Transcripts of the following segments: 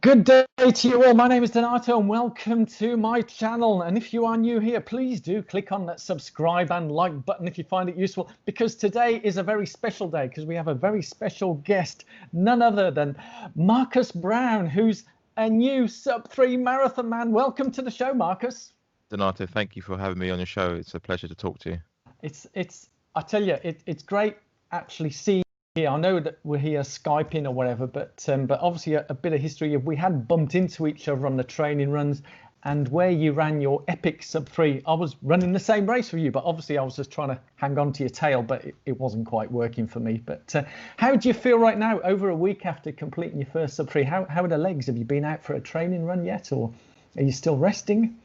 Good day to you all. My name is Donato and welcome to my channel. And if you are new here, please do click on that subscribe and like button if you find it useful, because today is a very special day because we have a very special guest, none other than Marcus Brown, who's a new sub-3 marathon man. Welcome to the show, Marcus. Donato, thank you for having me on your show. It's a pleasure to talk to you. I tell you, it's great actually seeing. I know that we're here Skyping or whatever, but obviously a bit of history. We had bumped into each other on the training runs, and where you ran your epic sub-3, I was running the same race for you, but obviously I was just trying to hang on to your tail, but it wasn't quite working for me. But how do you feel right now, over a week after completing your first sub-3? How are the legs? Have you been out for a training run yet, or are you still resting?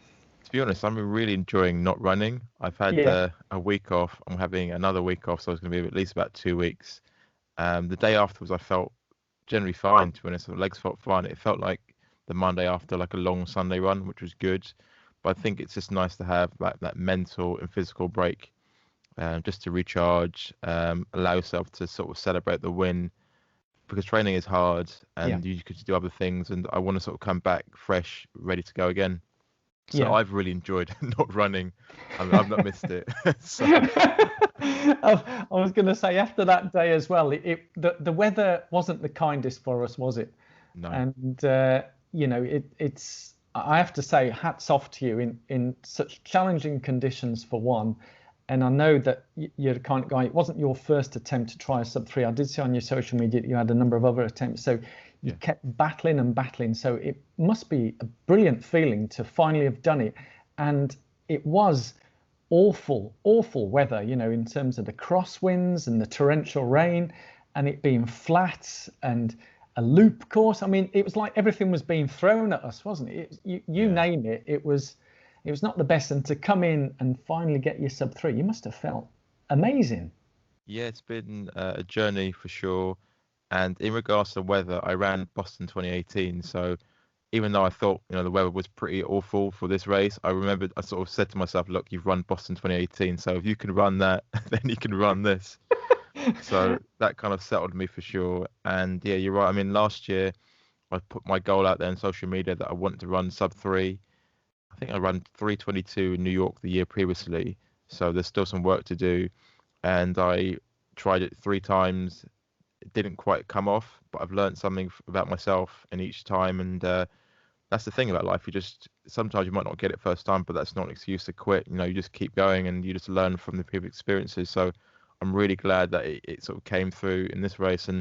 To be honest, I'm really enjoying not running. I've had a week off. I'm having another week off, so it's going to be at least about 2 weeks. The day afterwards, I felt generally fine. To be honest, the legs felt fine. It felt like the Monday after, like a long Sunday run, which was good. But I think it's just nice to have that mental and physical break, just to recharge, allow yourself to sort of celebrate the win, because training is hard and you could do other things. And I want to sort of come back fresh, ready to go again. So I've really enjoyed not running. I mean, I've not missed it. So. I was going to say, after that day as well, the weather wasn't the kindest for us, was it? No. And it's I have to say, hats off to you in such challenging conditions for one. And I know that you're the kind of guy. It wasn't your first attempt to try a sub-3. I did see on your social media that you had a number of other attempts. So you kept battling and battling. So it must be a brilliant feeling to finally have done it. And it was awful weather, in terms of the crosswinds and the torrential rain, and it being flat and a loop course. I mean, it was like everything was being thrown at us, wasn't it? You name it. It was not the best. And to come in and finally get your sub-3, you must have felt amazing. Yeah, it's been a journey for sure. And in regards to weather, I ran Boston 2018. So even though I thought, the weather was pretty awful for this race, I remembered I sort of said to myself, look, you've run Boston 2018. So if you can run that, then you can run this. So that kind of settled me for sure. And yeah, you're right. I mean, last year I put my goal out there on social media that I wanted to run sub-3. I think I ran 3:22 in New York the year previously. So there's still some work to do. And I tried it 3 times. It didn't quite come off, but I've learned something about myself in each time. And that's the thing about life. Sometimes you might not get it first time, but that's not an excuse to quit. You just keep going and you just learn from the previous experiences. So I'm really glad that it sort of came through in this race. And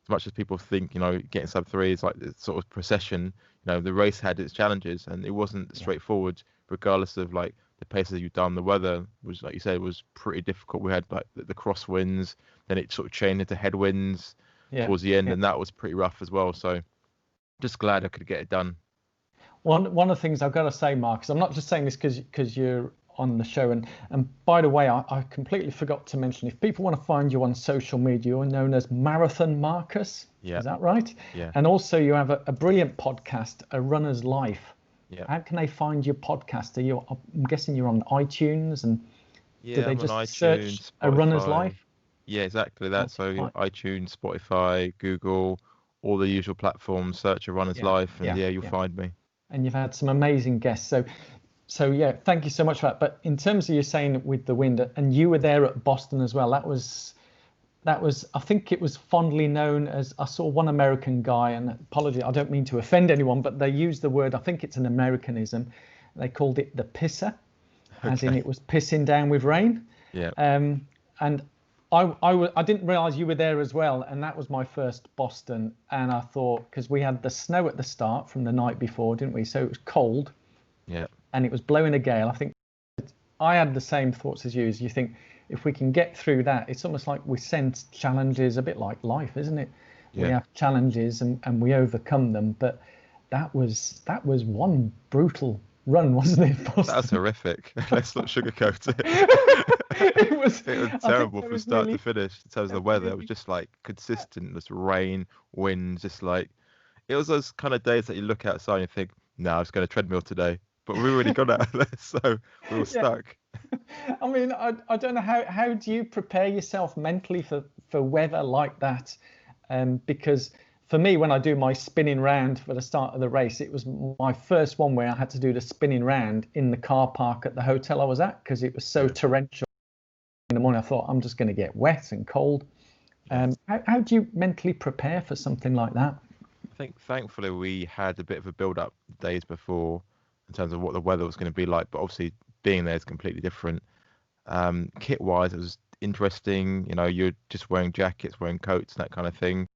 as much as people think, getting sub-3 is like this sort of procession, the race had its challenges and it wasn't straightforward, regardless of like the paces you've done. The weather was, like you said, was pretty difficult. We had like the crosswinds, then it sort of changed into headwinds towards the end, and that was pretty rough as well. So just glad I could get it done. One of the things I've got to say, Marcus, I'm not just saying this because you're on the show, and by the way, I completely forgot to mention, if people want to find you on social media, you're known as Marathon Marcus. Is that right? Yeah. And also you have a brilliant podcast, A Runner's Life. Yeah. How can they find your podcast? I'm guessing you're on iTunes, and do they just iTunes, search Spotify. A Runner's Life? Yeah, exactly that. So iTunes, Spotify, Google, all the usual platforms, search A Runner's Life, and you'll find me. And you've had some amazing guests. So yeah, thank you so much for that. But in terms of you saying with the wind, and you were there at Boston as well, that was, I think it was fondly known as, I saw one American guy, and apology, I don't mean to offend anyone, but they used the word, I think it's an Americanism, they called it the pisser, as in it was pissing down with rain. Yeah. And I didn't realize you were there as well, and that was my first Boston. And I thought, because we had the snow at the start from the night before, didn't we? So it was cold. Yeah. And it was blowing a gale. I think I had the same thoughts as you. As you think, if we can get through that, it's almost like we sense challenges, a bit like life, isn't it? Yeah. We have challenges and we overcome them. But that was one brutal run, wasn't it, Boston? That's horrific. Let's not sugarcoat it. It was terrible from start to finish in terms of the weather. It was just like consistent, just rain, wind, just like, it was those kind of days that you look outside and you think, no, I'm just going to treadmill today. But we already got out of there, so we were stuck. I mean, I don't know, how do you prepare yourself mentally for weather like that? Because for me, when I do my spinning round for the start of the race, it was my first one where I had to do the spinning round in the car park at the hotel I was at, because it was so torrential in the morning. I thought, I'm just going to get wet and cold. How do you mentally prepare for something like that? I think thankfully we had a bit of a build up days before in terms of what the weather was going to be like, but obviously being there is completely different. Kit wise, it was interesting. You know, you're just wearing jackets, wearing coats, that kind of thing.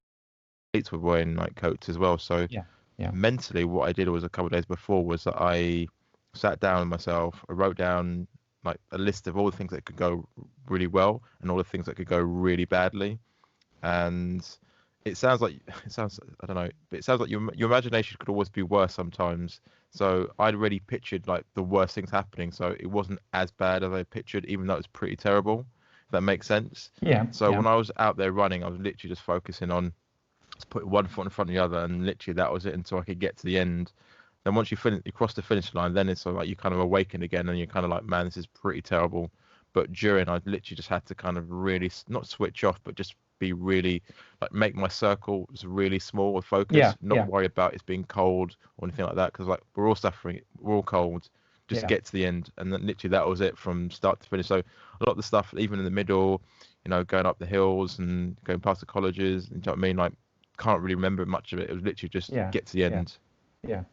Mates were wearing like coats as well. So Yeah, yeah, mentally, what I did was a couple of days before was that I sat down with myself, I wrote down like a list of all the things that could go really well and all the things that could go really badly. And it sounds like it sounds I don't know, but it sounds like your imagination could always be worse sometimes. So I'd already pictured like the worst things happening, so it wasn't as bad as I pictured, even though it was pretty terrible. If that makes sense. yeah, So yeah, when I was out there running, I was literally just focusing on just putting one foot in front of the other, and literally that was it until I could get to the end. Then once you cross the finish line, then it's sort of like you kind of awaken again, and you're kind of like, man, this is pretty terrible. But during, I literally just had to kind of really not switch off, but just be really like make my circles really small with yeah, focus, not yeah, worry about it being cold or anything like that, because like we're all suffering, we're all cold. Just yeah, get to the end, and then literally that was it from start to finish. So a lot of the stuff, even in the middle, you know, going up the hills and going past the colleges, you know what I mean? Like, can't really remember much of it. It was literally just yeah, get to the yeah, end. yeah.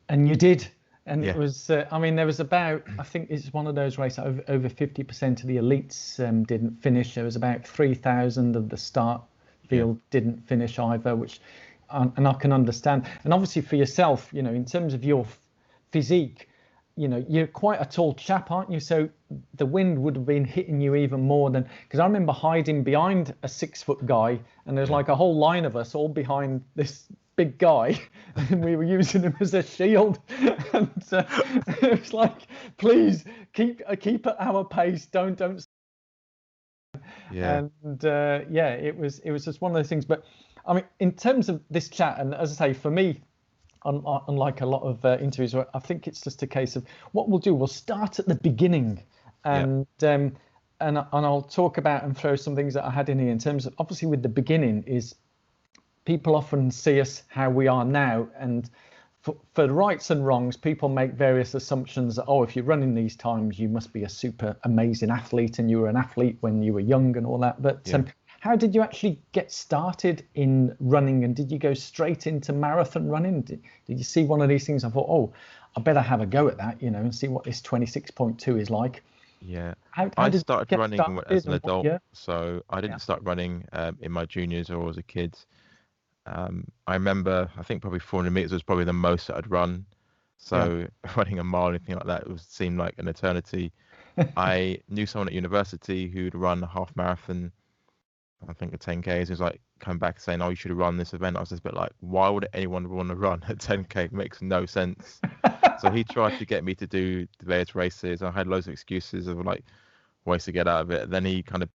And you did. And it Yeah, was, I mean, there was about, I think it's one of those races, over 50% of the elites didn't finish. There was about 3,000 of the start yeah, field didn't finish either, which, and I can understand. And obviously for yourself, you know, in terms of your physique, you know, you're quite a tall chap, aren't you? So the wind would have been hitting you even more than, because I remember hiding behind a 6 foot guy, and there's yeah, like a whole line of us all behind this big guy, and we were using him as a shield. And it was like, please keep at our pace, don't. yeah, And yeah, it was just one of those things. But I mean, in terms of this chat, and as I say, for me, unlike a lot of interviews, where I think it's just a case of what we'll do. We'll start at the beginning, yeah, and I'll talk about and throw some things that I had in here in terms of, obviously, with the beginning is people often see us how we are now, and for rights and wrongs, people make various assumptions that, oh, if you're running these times, you must be a super amazing athlete, and you were an athlete when you were young and all that. But yeah. how did you actually get started in running, and did you go straight into marathon running? Did you see one of these things and thought, oh, I better have a go at that, you know, and see what this 26.2 is like? Yeah. How I did you started get running as started an and what adult, year? so I Yeah, didn't start running in my juniors or as a kid. I remember, I think probably 400 meters was probably the most that I'd run. yeah, So running a mile or anything like that was seemed like an eternity. I knew someone at university who'd run a half marathon, I think a 10Ks. He was like coming back saying, "Oh, you should run this event." I was just a bit like, "Why would anyone want to run a 10K? It makes no sense." So he tried to get me to do the various races. I had loads of excuses of like ways to get out of it. Then he kind of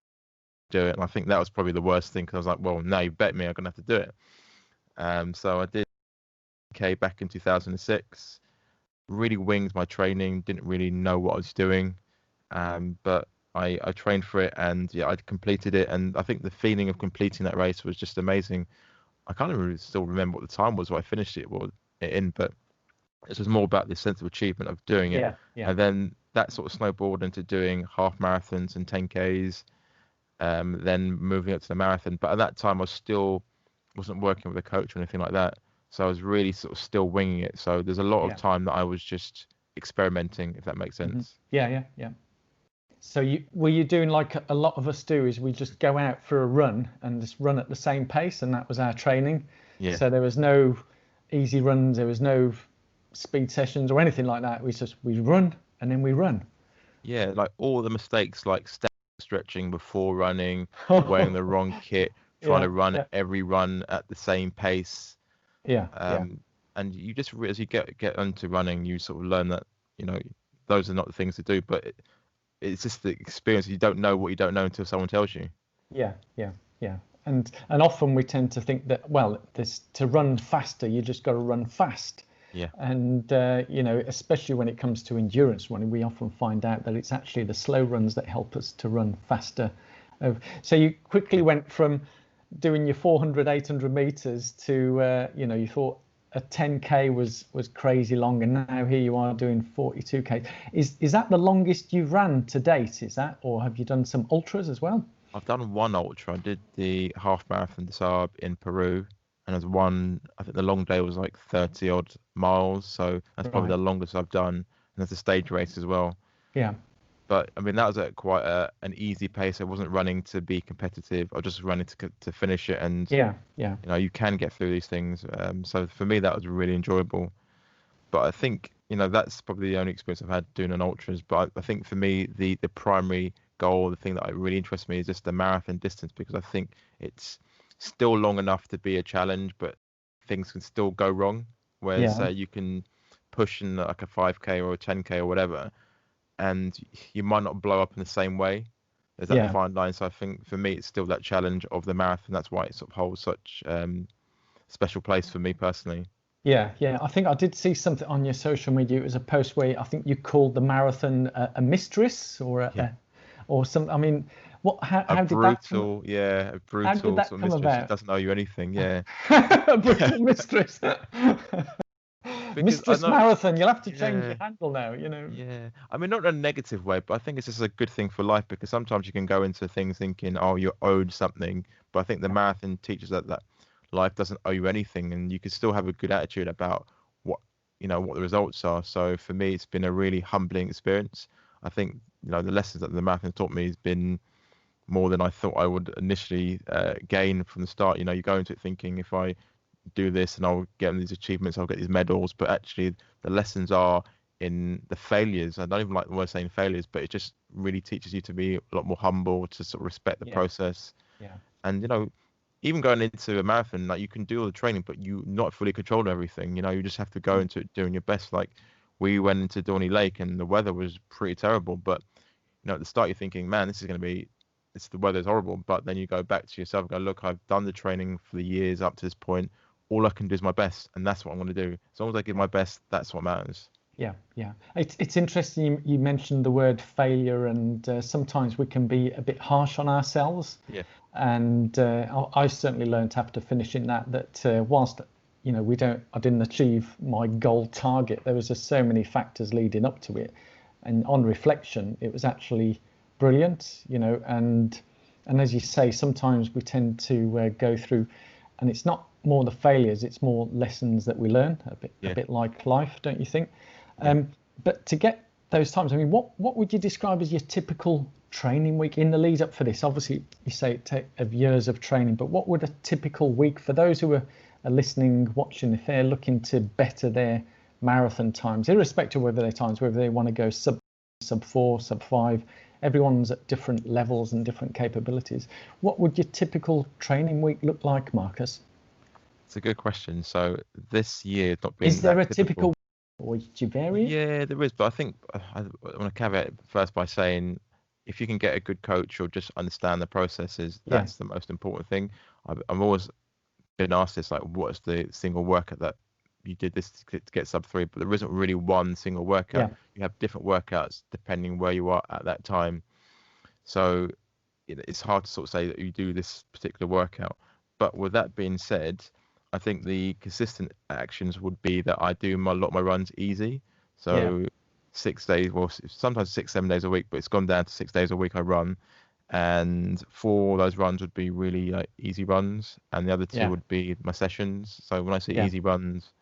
do it, and I think that was probably the worst thing because I was like, "Well, now you bet me, I'm gonna have to do it." So I did K back in 2006. Really winged my training. Didn't really know what I was doing, but I trained for it, and yeah, I completed it. And I think the feeling of completing that race was just amazing. I can't even really still remember what the time was when I finished it in, but it was more about the sense of achievement of doing it. yeah, yeah, And then that sort of snowballed into doing half marathons and 10Ks, then moving up to the marathon. But at that time, I still wasn't working with a coach or anything like that. So I was really sort of still winging it. So there's a lot of yeah. time that I was just experimenting, if that makes sense. Yeah, yeah, yeah. So were you doing like a lot of us do, is we just go out for a run and just run at the same pace, and that was our training. Yeah. So there was no easy runs, there was no speed sessions or anything like that. We run and then we run. Yeah, like all the mistakes, like stretching before running, wearing the wrong kit, trying Yeah, to run yeah, every run at the same pace. yeah, yeah, Um, and you just, as you get into running, you sort of learn that, you know, those are not the things to do, but it's just the experience. You don't know what you don't know until someone tells you. yeah, yeah, yeah. And often we tend to think that, well, this to run faster, you just got to run fast. Yeah. And you know, especially when it comes to endurance running, we often find out that it's actually the slow runs that help us to run faster. So you quickly Yeah. went from doing your 400, 800 meters to, you thought a 10K was crazy long, and now here you are doing 42K. Is that the longest you've ran to date? Is that, or have you done some ultras as well? I've done one ultra. I did the half marathon des Sables in Peru, and as one, I think the long day was like 30 odd miles. So that's probably Right. the longest I've done. And there's a stage race as well. Yeah. But I mean, that was at quite an easy pace. I wasn't running to be competitive. I was just running to finish it. And, Yeah. Yeah. you can get through these things. So for me, that was really enjoyable. But I think, that's probably the only experience I've had doing an ultras. But I think for me, the primary goal, the thing that really interests me is just the marathon distance, because I think it's still long enough to be a challenge, but things can still go wrong. Whereas Yeah. you can push in like a 5K or a 10K or whatever, and you might not blow up in the same way. There's that Yeah. fine line. So I think for me, it's still that challenge of the marathon. That's why it sort of holds such special place for me personally. Yeah, yeah. I think I did see something on your social media. It was a post where I think you called the marathon a mistress or Yeah. or some. I mean, what? A How did that come? brutal, yeah, a How did brutal that sort of come mistress who about? doesn't owe you anything, yeah. A brutal mistress. Because I Mistress know, Marathon. You'll have to change yeah, your handle now. yeah. I mean, not in a negative way, but I think it's just a good thing for life, because sometimes you can go into things thinking, oh, you're owed something. But I think the marathon teaches that life doesn't owe you anything, and you can still have a good attitude about what, what the results are. So for me, it's been a really humbling experience. I think, the lessons that the marathon taught me has been more than I thought I would initially gain from the start. You go into it thinking, if I do this and I'll get these achievements, I'll get these medals. But actually, the lessons are in the failures. I don't even like the word saying failures, but it just really teaches you to be a lot more humble, to sort of respect the Yeah, process. yeah, And, even going into a marathon, like, you can do all the training, but you not fully control everything. You just have to go mm, into it doing your best. Like, we went into Dorney Lake and the weather was pretty terrible, but at the start you're thinking, man, this is going to be, the weather's horrible. But then you go back to yourself and go, look, I've done the training for the years up to this point. All I can do is my best, and that's what I'm going to do. As long as I give yeah. my best, that's what matters. Yeah, yeah. It's interesting you mentioned the word failure, and sometimes we can be a bit harsh on ourselves. Yeah, And I certainly learned after finishing that whilst I didn't achieve my goal target, there was just so many factors leading up to it, and on reflection, it was actually brilliant. And as you say, sometimes we tend to go through, and it's not more the failures, it's more lessons that we learn. A yeah, bit like life, don't you think? yeah. But to get those times, I mean, what would you describe as your typical training week in the lead up for this? Obviously, you say it takes years of training, but what would a typical week for those who are listening, watching, if they're looking to better their marathon times, irrespective of whether they want to go sub 4, sub 5, everyone's at different levels and different capabilities. What would your typical training week look like, Marcus? It's a good question. So this year has not Is been there that a typical. typical, or do you vary it? Yeah, there is, but I think I want to caveat it first by saying, if you can get a good coach or just understand the processes, Yeah, that's the most important thing. I've always been asked this, like, what is the single workout that you did this to get sub 3? But there isn't really one single workout. yeah, You have different workouts depending where you are at that time. So it's hard to sort of say that you do this particular workout. But with that being said, I think the consistent actions would be that I do a lot of my runs easy. yeah, So 6 days, well, sometimes 6, 7 days a week, but it's gone down to 6 days a week I run. And 4 of those runs would be really like easy runs, and the other two yeah, would be my sessions. So when I say yeah, easy runs,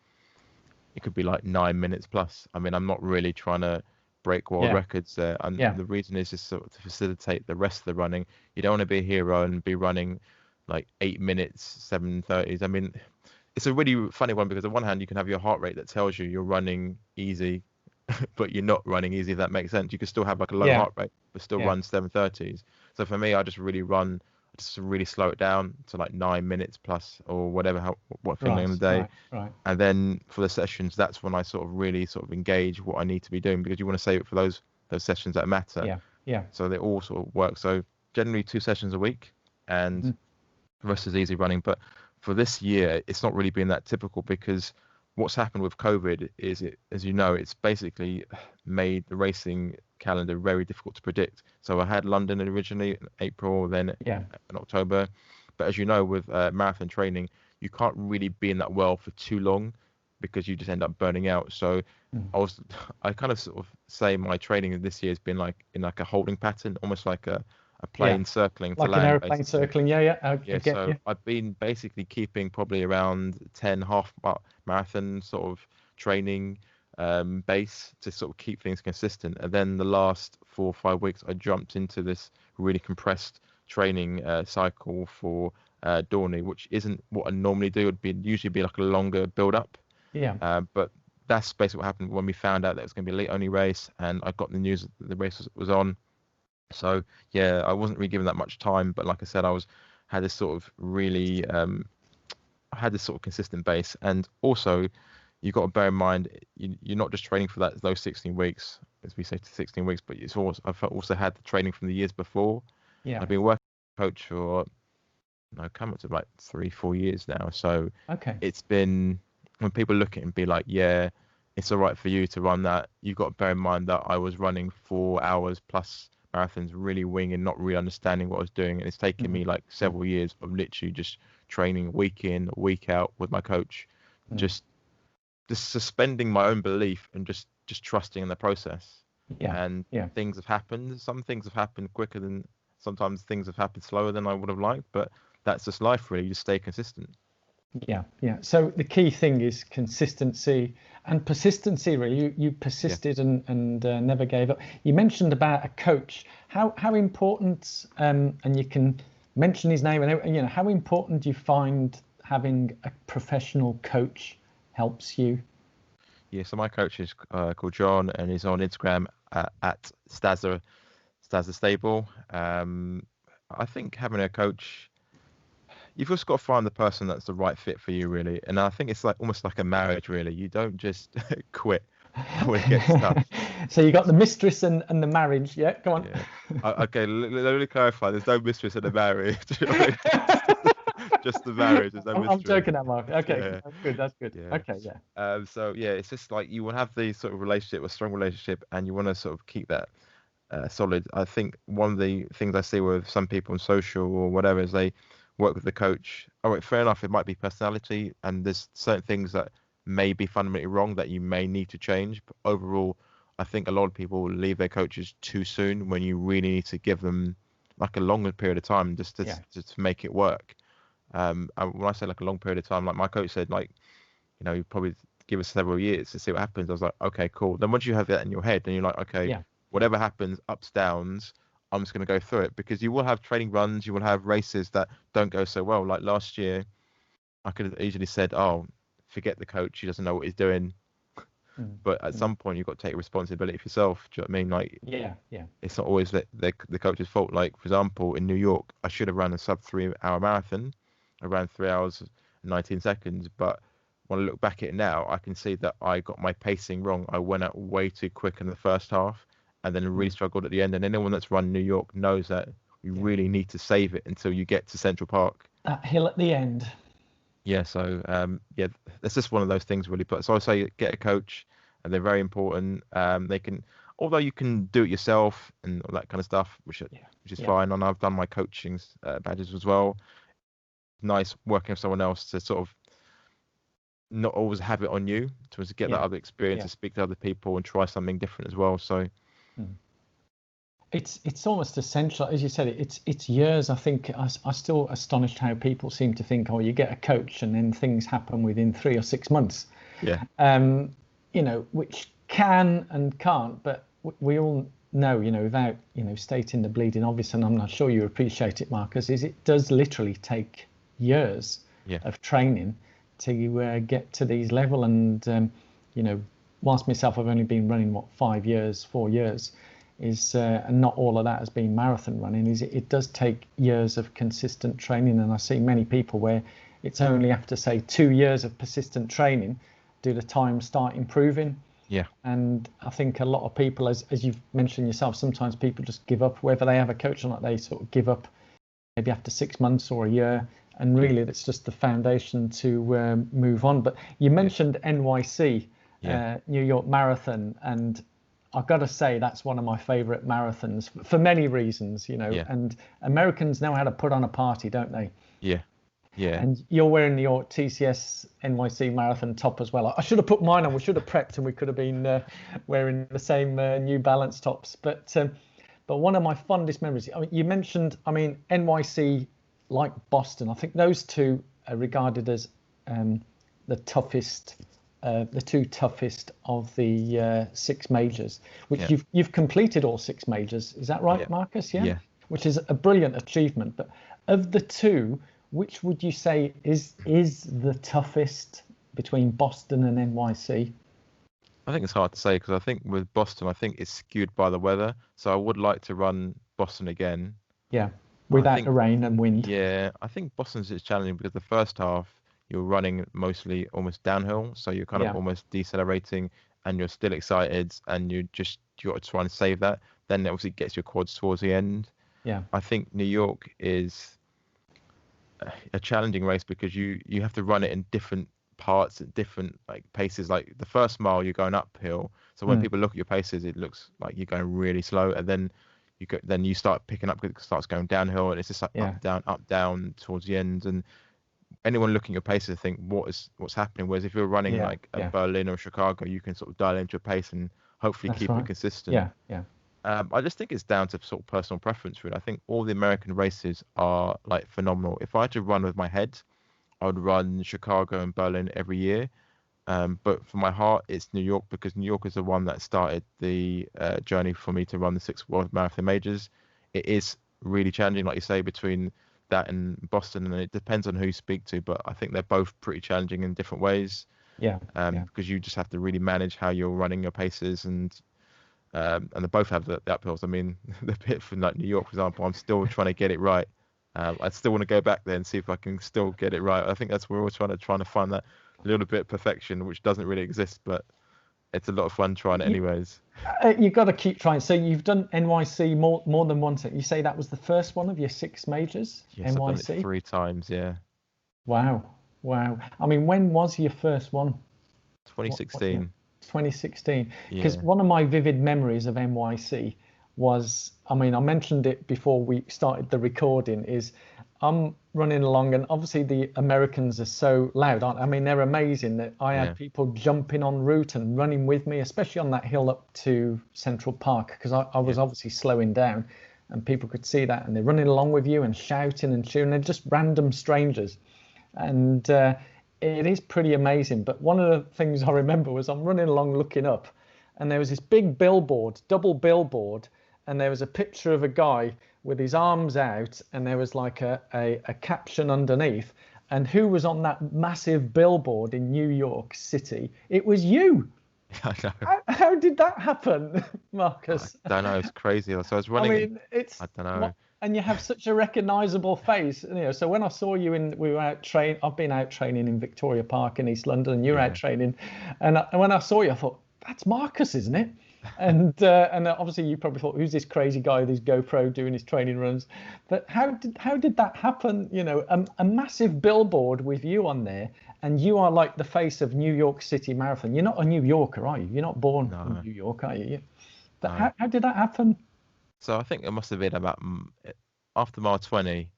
it could be like 9 minutes plus. I mean, I'm not really trying to break world yeah, records there. And yeah, the reason is just sort of to facilitate the rest of the running. You don't want to be a hero and be running like 8 minutes, 7:30s. I mean, it's a really funny one, because on one hand, you can have your heart rate that tells you you're running easy, but you're not running easy, if that makes sense. You can still have like a low yeah, heart rate, but still yeah. run 7:30s. So for me, I just really slow it down to like 9 minutes plus, or whatever, what I'm feeling Right, in the day. right, right. And then for the sessions, that's when I sort of really sort of engage what I need to be doing, because you want to save it for those sessions that matter. Yeah, yeah. So they all sort of work. So generally 2 sessions a week, and Mhm. the rest is easy running. But for this year, it's not really been that typical, because what's happened with COVID is, as you know, it's basically made the racing calendar very difficult to predict. So I had London originally in April, then Yeah, in October, But as you know, with marathon training, you can't really be in that well for too long because you just end up burning out. So Mm. I kind of sort of say my training this year has been like in like a holding pattern, almost like a Yeah, plane circling to like an land, airplane basically. circling. Yeah, yeah, I Yeah, get so you. I've been basically keeping probably around 10 marathon sort of training base to sort of keep things consistent. And then the last 4 or 5 weeks, I jumped into this really compressed training cycle for Dorney, which isn't what I normally do. It'd be usually be like a longer build up. Yeah, But that's basically what happened when we found out that it was going to be a late only race, and I got the news that the race was on. So yeah, I wasn't really given that much time, but like I said, had this sort of really I had this sort of consistent base, and also you've got to bear in mind you're not just training for those 16 weeks, as we say, 16 weeks, but it's also I've also had the training from the years before. yeah. I've been working as a coach for come up to like 3 4 years now, so Okay. it's been when people look at it and be like, yeah, it's all right for you to run that. You've got to bear in mind that I was running 4 hours plus marathons, really winging, not really understanding what I was doing, and it's taken Mm, me like mm, several years of literally just training week in, week out with my coach, mm. just suspending my own belief and just trusting in the process. Yeah, And yeah, things have happened. Some things have happened quicker than sometimes things have happened slower than I would have liked, but that's just life, really. You just stay consistent. yeah, yeah. So the key thing is consistency and persistency. Really, you Yeah. persisted and never gave up. You mentioned about a coach. How important? And you can mention his name. And how important do you find having a professional coach helps you? Yeah, so my coach is called John, and he's on Instagram at Stazza Stable. I think having a coach, you've just got to find the person that's the right fit for you, really. And I think it's like almost like a marriage, really. You don't just quit when it gets tough. So you got the mistress and the marriage. Yeah, go on. Yeah. Okay, let me clarify. There's no mistress in a marriage. Just the marriage. There's no I'm mistress. joking, Mark. Okay, Yeah. that's good. That's good. Yeah. Okay, yeah, So yeah, it's just like you want to have the sort of relationship, a strong relationship, and you want to sort of keep that solid. I think one of the things I see with some people on social or whatever is they work with the coach. All right, fair enough, it might be personality, and there's certain things that may be fundamentally wrong that you may need to change. But overall, I think a lot of people leave their coaches too soon when you really need to give them like a longer period of time yeah, just to make it work. And when I say like a long period of time, like my coach said, like you probably give us several years to see what happens. I was like, okay, cool. Then once you have that in your head, then you're like, okay, yeah, whatever happens, ups, downs, I'm just going to go through it because you will have training runs, you will have races that don't go so well. Like last year, I could have easily said, oh, forget the coach, he doesn't know what he's doing. mm, But at mm, some point, you've got to take responsibility for yourself. Do you know what I mean? Like, yeah, yeah, it's not always the coach's fault. Like, for example, in New York, I should have run a sub 3 hour marathon. I ran 3 hours and 19 seconds. But when I look back at it now, I can see that I got my pacing wrong. I went out way too quick in the first half and then really mm, struggled at the end. And anyone that's run New York knows that you yeah. really need to save it until you get to Central Park. That hill at the end. Yeah, so yeah, that's just one of those things really. But so I say get a coach, and they're very important. They can, although you can do it yourself and all that kind of stuff, Yeah, which is yeah, fine. And I've done my coaching badges as well. Nice working with someone else to sort of not always have it on you, to get that yeah, other experience, yeah. to speak to other people and try something different as well. So Mm. It's almost essential, as you said. It's years. I think I still astonished how people seem to think, oh, you get a coach and then things happen within 3 or 6 months. yeah, Um, which can and can't, but we all know, without stating the bleeding obvious, and I'm not sure you appreciate it, Marcus, is it does literally take years yeah, of training to get to these level. And you know, whilst myself I've only been running 5 years, 4 years, is and not all of that has been marathon running. Is it does take years of consistent training, and I see many people where it's only after say 2 years of persistent training do the times start improving. yeah, And I think a lot of people, as you've mentioned yourself, sometimes people just give up, whether they have a coach or not. They sort of give up maybe after 6 months or a year, and yeah, really that's just the foundation to move on. But you yeah, mentioned NYC, yeah, New York Marathon, and I've got to say that's one of my favorite marathons for many reasons, yeah. and Americans know how to put on a party, don't they? Yeah. Yeah. And you're wearing your TCS NYC marathon top as well. I should have put mine on. We should have prepped, and we could have been wearing the same New Balance tops. But one of my fondest memories. I mean, you mentioned. I mean, NYC, like Boston. I think those two are regarded as the toughest, the two toughest of the 6 majors. Which Yeah. you've completed all 6 majors. Is that right, Yeah. Marcus? Yeah. Yeah. Which is a brilliant achievement. But of the two, which would you say is the toughest between Boston and NYC? I think it's hard to say because I think with Boston, I think it's skewed by the weather. So I would like to run Boston again. Yeah, But I without the think, rain and wind. yeah, I think Boston's is challenging because the first half you're running mostly almost downhill, so you're kind of Yeah, almost decelerating and you're still excited and you got to try and save that. Then it obviously gets your quads towards the end. yeah, I think New York is a challenging race because you have to run it in different parts at different like paces. Like the first mile you're going uphill, so when mm, people look at your paces it looks like you're going really slow, and then you start picking up because it starts going downhill and it's just like yeah, up down towards the end, and anyone looking at your paces think what's happening, whereas if you're running yeah, like a yeah. Berlin or Chicago you can sort of dial into your pace and hopefully That's keep it right. consistent. Yeah, yeah, I just think it's down to sort of personal preference, really. I think all the American races are like phenomenal. If I had to run with my head, I would run Chicago and Berlin every year. But for my heart, it's New York because New York is the one that started the journey for me to run the 6 World Marathon Majors. It is really challenging, like you say, between that and Boston, and it depends on who you speak to. But I think they're both pretty challenging in different ways, yeah, yeah, because you just have to really manage how you're running your paces, and they both have the uphills. I mean, the bit from like New York, for example, I'm still trying to get it right. I still want to go back there and see if I can still get it right. I think that's we're all trying to find that little bit of perfection, which doesn't really exist, but it's a lot of fun trying it You, anyways. you've got to keep trying. So you've done NYC more than once. You say that was the first one of your 6 majors, Yes, I've done it NYC? 3 times. Yeah, Wow, wow. I mean, when was your first one? What year? 2016. 2016. Because Yeah, one of my vivid memories of NYC was, I mean, I mentioned it before we started the recording, is I'm running along and obviously the Americans are so loud, aren't they? I mean, they're amazing that I had yeah, people jumping en route and running with me, especially on that hill up to Central Park, because I yeah, was obviously slowing down and people could see that and they're running along with you and shouting and cheering. They're just random strangers. And it is pretty amazing. But one of the things I remember was I'm running along looking up, and there was this big billboard, double billboard, and there was a picture of a guy with his arms out, and there was like a caption underneath. And who was on that massive billboard in New York City? It was you. I know. How did that happen, I Marcus? don't know. It's crazy. So I was I running. mean, it's I don't know. what, and you have such a recognizable face, you know. So when I saw you we were out train. I've been out training in Victoria Park in East London, and you're out Yeah, training, and when I saw you, I thought that's Marcus, isn't it? And obviously you probably thought, who's this crazy guy with his GoPro doing his training runs? But how did that happen? You know, a massive billboard with you on there, and you are like the face of New York City Marathon. You're not a New Yorker, are you? You're not born in no, New York, are you? But no. how did that happen? So I think it must have been about after mile 20.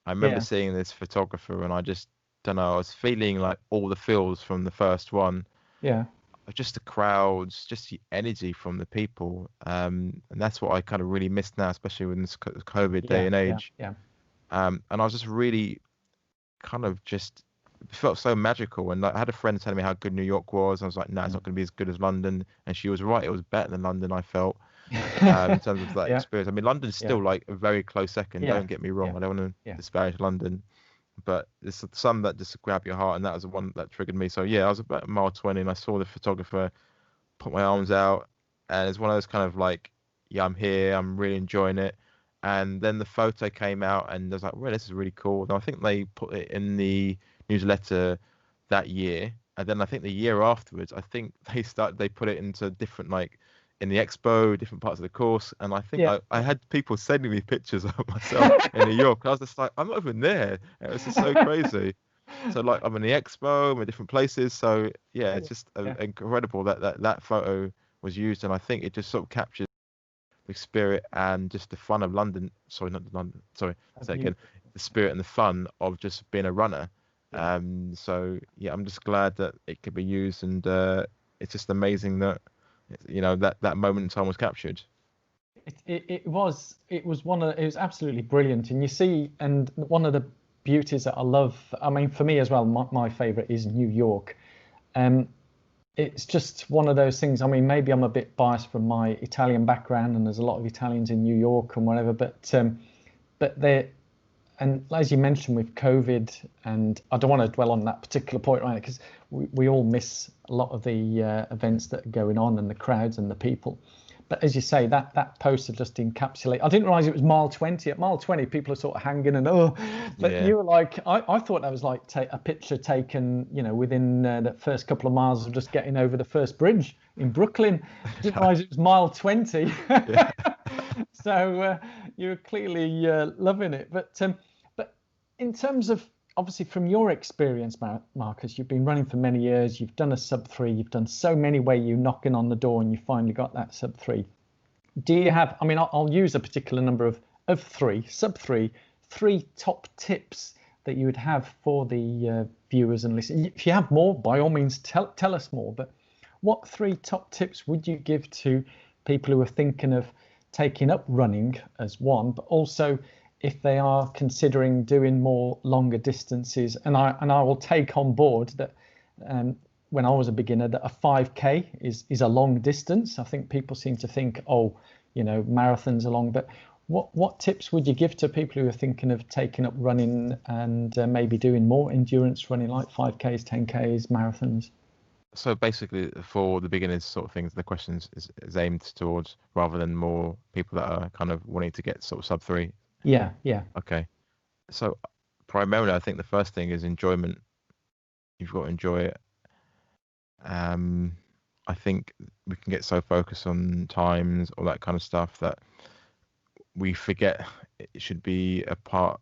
I remember Yeah, seeing this photographer, and I just don't know. I was feeling like all the feels from the first one, yeah. just the crowds, just the energy from the people, and that's what I kind of really missed now, especially in this COVID day Yeah, and yeah, age. yeah, And I was just really kind of just felt so magical. And like, I had a friend telling me how good New York was. I was like, no, it's mm. not going to be as good as London. And she was right. It was better than London, I felt, in terms of that Yeah, experience. I mean, London's yeah, still like a very close second. yeah, Don't get me yeah, wrong. I don't want to yeah, disparage London, but there's some that just grab your heart. And that was the one that triggered me. So yeah, I was about mile 20 and I saw the photographer put my arms out. And it's one of those kind of like, yeah, I'm here. I'm really enjoying it. And then the photo came out and I was like, well, this is really cool. And I think they put it in the newsletter that year. And then I think the year afterwards, I think they put it into different, like in the expo, different parts of the course. And I think yeah. I had people sending me pictures of myself in New York. I was just like, I'm not even there. It was just so crazy. So like I'm in the expo, I'm in different places. So yeah, it's just Yeah, incredible that photo was used. And I think it just sort of captures the spirit and just the fun of London. Sorry, not London. Sorry, of say it you. again. the spirit and the fun of just being a runner. So yeah, I'm just glad that it could be used, and it's just amazing that that moment in time was captured. It was it was absolutely brilliant, and you see, and one of the beauties that I love, I mean, for me as well, my favorite is New York. It's just one of those things. I mean, maybe I'm a bit biased from my Italian background, and there's a lot of Italians in New York and whatever, but they, and as you mentioned with COVID, and I don't want to dwell on that particular point right now, because we all miss a lot of the events that are going on and the crowds and the people. But as you say, that poster just encapsulates. I didn't realize it was mile 20. At mile 20, people are sort of hanging and but Yeah. you were like, I thought that was like a picture taken, within the first couple of miles of just getting over the first bridge in Brooklyn. Didn't realize it was mile 20. Yeah. So you were clearly loving it. But in terms of, obviously from your experience, Marcus, you've been running for many years, you've done a sub-3, you've done so many where you're knocking on the door and you finally got that sub-3. Do you have, I mean, I'll use a particular number of sub-3, three top tips that you would have for the viewers and listeners? If you have more, by all means, tell us more. But what 3 top tips would you give to people who are thinking of taking up running as one, but also if they are considering doing more longer distances? And I will take on board that when I was a beginner, that a 5K is a long distance. I think people seem to think, marathons are long, but what tips would you give to people who are thinking of taking up running and maybe doing more endurance running, like 5Ks, 10Ks, marathons? So basically, for the beginners sort of things, the question is aimed towards, rather than more people that are kind of wanting to get sort of sub-3. Yeah. Okay. So primarily, I think the first thing is enjoyment. You've got to enjoy it. I think we can get so focused on times, all that kind of stuff, that we forget it should be a part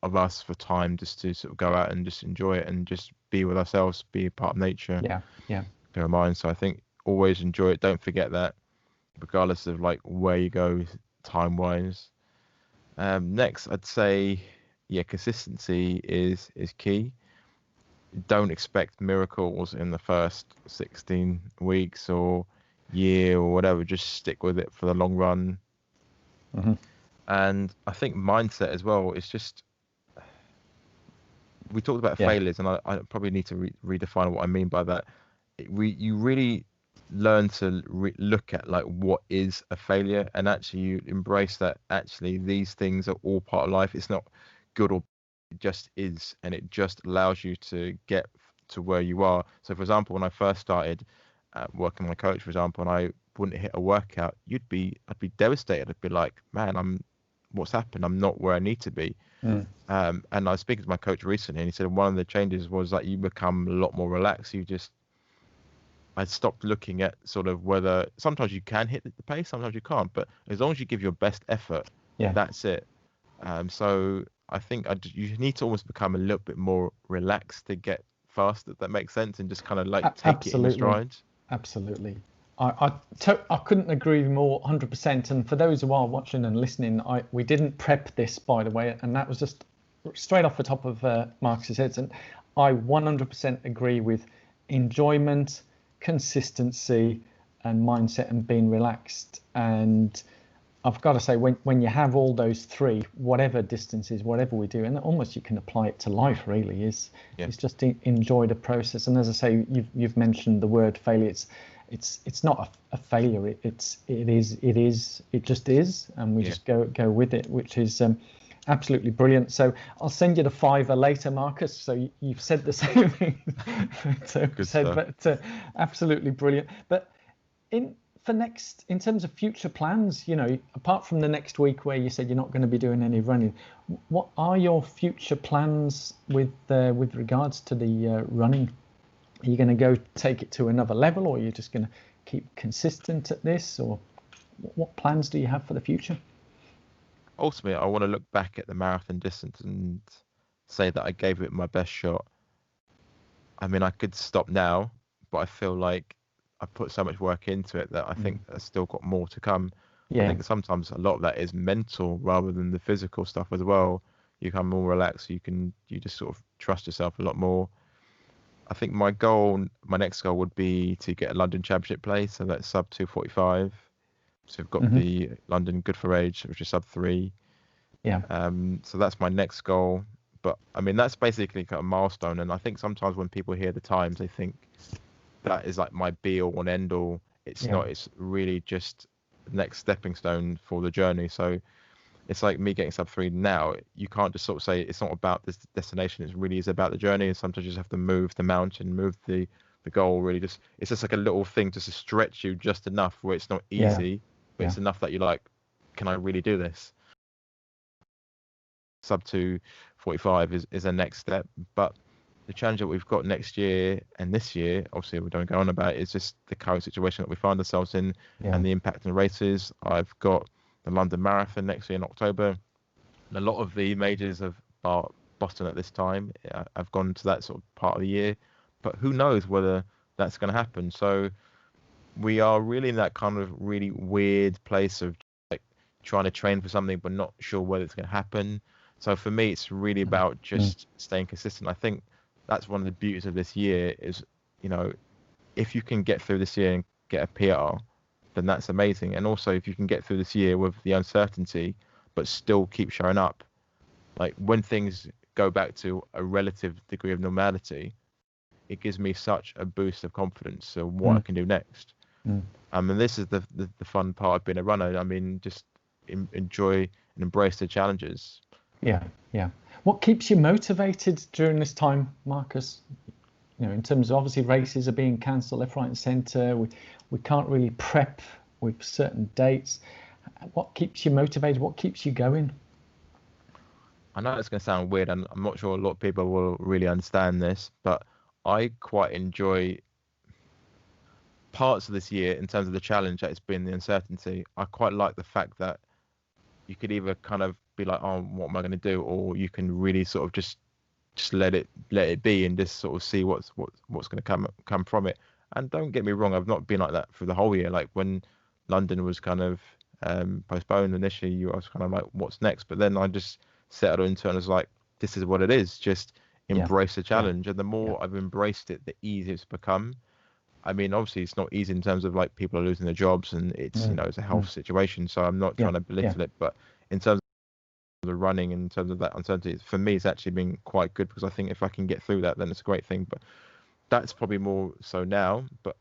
of us for time, just to sort of go out and just enjoy it and just be with ourselves, be a part of nature. Yeah. Clear our mind. So I think always enjoy it. Don't forget that, regardless of like where you go time wise. Next, I'd say, consistency is key. Don't expect miracles in the first 16 weeks or year or whatever. Just stick with it for the long run. Mm-hmm. And I think mindset as well is just, we talked about failures, and I probably need to redefine what I mean by that. You really learn to look at like what is a failure, and actually you embrace that actually these things are all part of life. It's not good or it just is, and it just allows you to get to where you are. So for example, when I first started working my coach, for example, and I wouldn't hit a workout, I'd be devastated. I'd be like, man, what's happened? I'm not where I need to be. And I was speaking to my coach recently, and he said one of the changes was that you become a lot more relaxed. I stopped looking at sort of whether sometimes you can hit the pace, sometimes you can't, but as long as you give your best effort, that's it. So I think you need to almost become a little bit more relaxed to get fast, if that makes sense, and just kind of like take it in stride. Absolutely. I couldn't agree more, 100%. And for those who are watching and listening, we didn't prep this, by the way, and that was just straight off the top of Marcus's head. And I 100% agree with enjoyment, consistency, and mindset, and being relaxed. And I've got to say, when you have all those 3, whatever distances, whatever we do, and almost you can apply it to life, really, is just enjoy the process. And as I say, you've mentioned the word failure. It's not a failure. It just is, and we just go with it, which is absolutely brilliant. So I'll send you the $5 later, Marcus. So you've said the same thing, but absolutely brilliant. But in terms of future plans, apart from the next week where you said you're not going to be doing any running, what are your future plans with regards to the running? Are you going to go take it to another level, or are you just going to keep consistent at this, or what plans do you have for the future? Ultimately, I want to look back at the marathon distance and say that I gave it my best shot. I mean, I could stop now, but I feel like I put so much work into it that I think I've still got more to come. I think sometimes a lot of that is mental rather than the physical stuff as well. you become more relaxed. You just sort of trust yourself a lot more. I think my next goal would be to get a London Championship place, so that's sub 2:45. So we've got the London Good for Age, which is sub 3. Yeah. So that's my next goal. But I mean, that's basically kind of a milestone. And I think sometimes when people hear the times, they think that is like my be all and end all. It's not. It's really just the next stepping stone for the journey. So it's like me getting sub 3 now. You can't just sort of say it's not about this destination. It really is about the journey. And sometimes you just have to move the mountain, move the goal. Really, it's just like a little thing just to stretch you just enough where it's not easy, but it's enough that you're like, can I really do this? Sub 2:45 is a next step. But the challenge that we've got next year and this year, obviously we don't go on about it, is just the current situation that we find ourselves in and the impact on the races. I've got the London Marathon next year in October. And a lot of the majors of Boston at this time have gone to that sort of part of the year, but who knows whether that's going to happen. So we are really in that kind of really weird place of like trying to train for something but not sure whether it's going to happen. So for me, it's really about just staying consistent. I think that's one of the beauties of this year is, if you can get through this year and get a PR, then that's amazing. And also if you can get through this year with the uncertainty, but still keep showing up, like when things go back to a relative degree of normality, it gives me such a boost of confidence of what I can do next. And this is the fun part of being a runner. I mean, just enjoy and embrace the challenges. Yeah. What keeps you motivated during this time, Marcus? In terms of obviously races are being cancelled left, right, and centre. We can't really prep with certain dates. What keeps you motivated? What keeps you going? I know it's going to sound weird, and I'm not sure a lot of people will really understand this, but I quite enjoy parts of this year in terms of the challenge that it's been, the uncertainty. I quite like the fact that you could either kind of be like, oh, what am I going to do? Or you can really sort of just let it be and just sort of see what's going to come from it. And don't get me wrong, I've not been like that for the whole year. Like when London was kind of postponed initially, I was kind of like, what's next? But then I just settled into it and was like, this is what it is. Just embrace the challenge. And the more I've embraced it, the easier it's become. I mean, obviously it's not easy in terms of like people are losing their jobs and it's, it's a health situation. So I'm not trying to belittle it, but in terms of the running, in terms of that uncertainty, for me, it's actually been quite good because I think if I can get through that, then it's a great thing. But that's probably more so now. But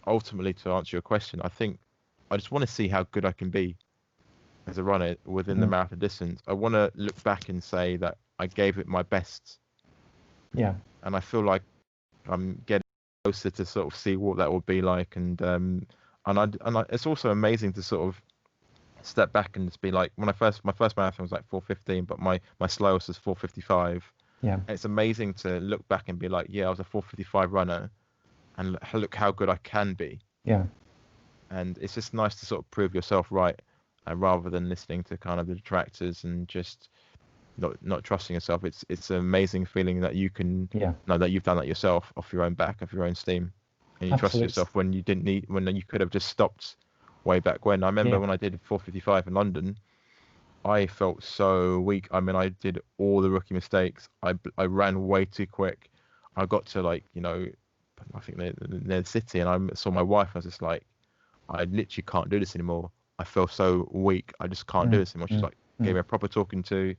ultimately, to answer your question, I think I just want to see how good I can be as a runner within the marathon distance. I want to look back and say that I gave it my best. Yeah. And I feel like I'm getting closer to sort of see what that will be like. And it's also amazing to sort of step back and just be like, my first marathon was like 4:15, but my slowest was 4:55. Yeah. And it's amazing to look back and be like, yeah, I was a 4:55 runner, and look how good I can be. Yeah. And it's just nice to sort of prove yourself right, rather than listening to kind of the detractors and just not trusting yourself. It's an amazing feeling that you can know that you've done that yourself off your own back, off your own steam, and you trusted yourself when you didn't need, when you could have just stopped way back when. I remember when I did 4:55 in London, I felt so weak. I mean, I did all the rookie mistakes. I ran way too quick. I got to like, I think near the city, and I saw my wife. I was just like, I literally can't do this anymore. I feel so weak. I just can't do this anymore. She's like, gave me a proper talking to,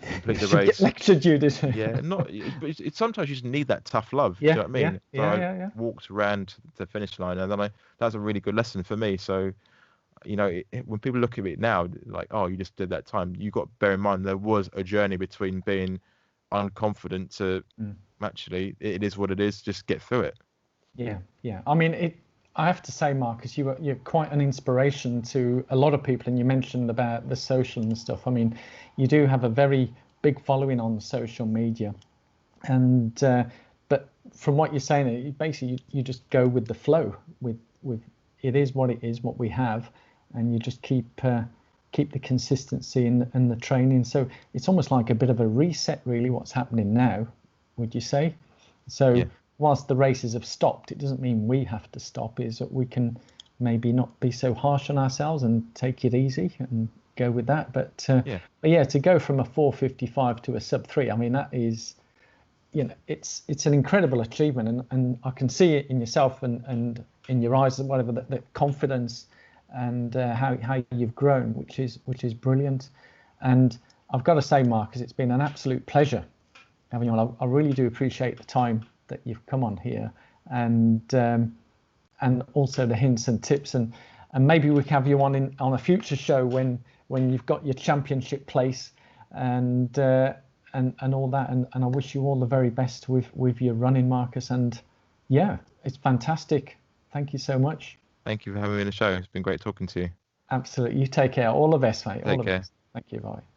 complete the race. Lectured you, did she? Yeah, but it's sometimes you just need that tough love. Do you know what I mean? I walked around to the finish line, and then that was a really good lesson for me. So, when people look at it now, like, oh, you just did that time. You got to bear in mind there was a journey between being unconfident to actually it is what it is. Just get through it. Yeah. I mean, I have to say, Marcus, you're quite an inspiration to a lot of people, and you mentioned about the social and stuff. I mean, you do have a very big following on social media, and but from what you're saying, basically you just go with the flow. With it is what it is, what we have, and you just keep the consistency and the training. So it's almost like a bit of a reset, really, what's happening now, would you say? So whilst the races have stopped, it doesn't mean we have to stop. Is that we can maybe not be so harsh on ourselves and take it easy and go with that. Yeah. But yeah, to go from a 4:55 to a sub 3, I mean, that is, it's an incredible achievement, and I can see it in yourself and in your eyes and whatever, that confidence and how you've grown, which is brilliant. And I've got to say, Marcus, it's been an absolute pleasure having you on. I really do appreciate the time that you've come on here, and also the hints and tips, and maybe we can have you on a future show when you've got your championship place and all that, and I wish you all the very best with your running, Marcus. And yeah, it's fantastic. Thank you so much. Thank you for having me on the show. It's been great talking to you. Absolutely. You take care. All the best, mate. All Take the care. best. Thank you. Bye.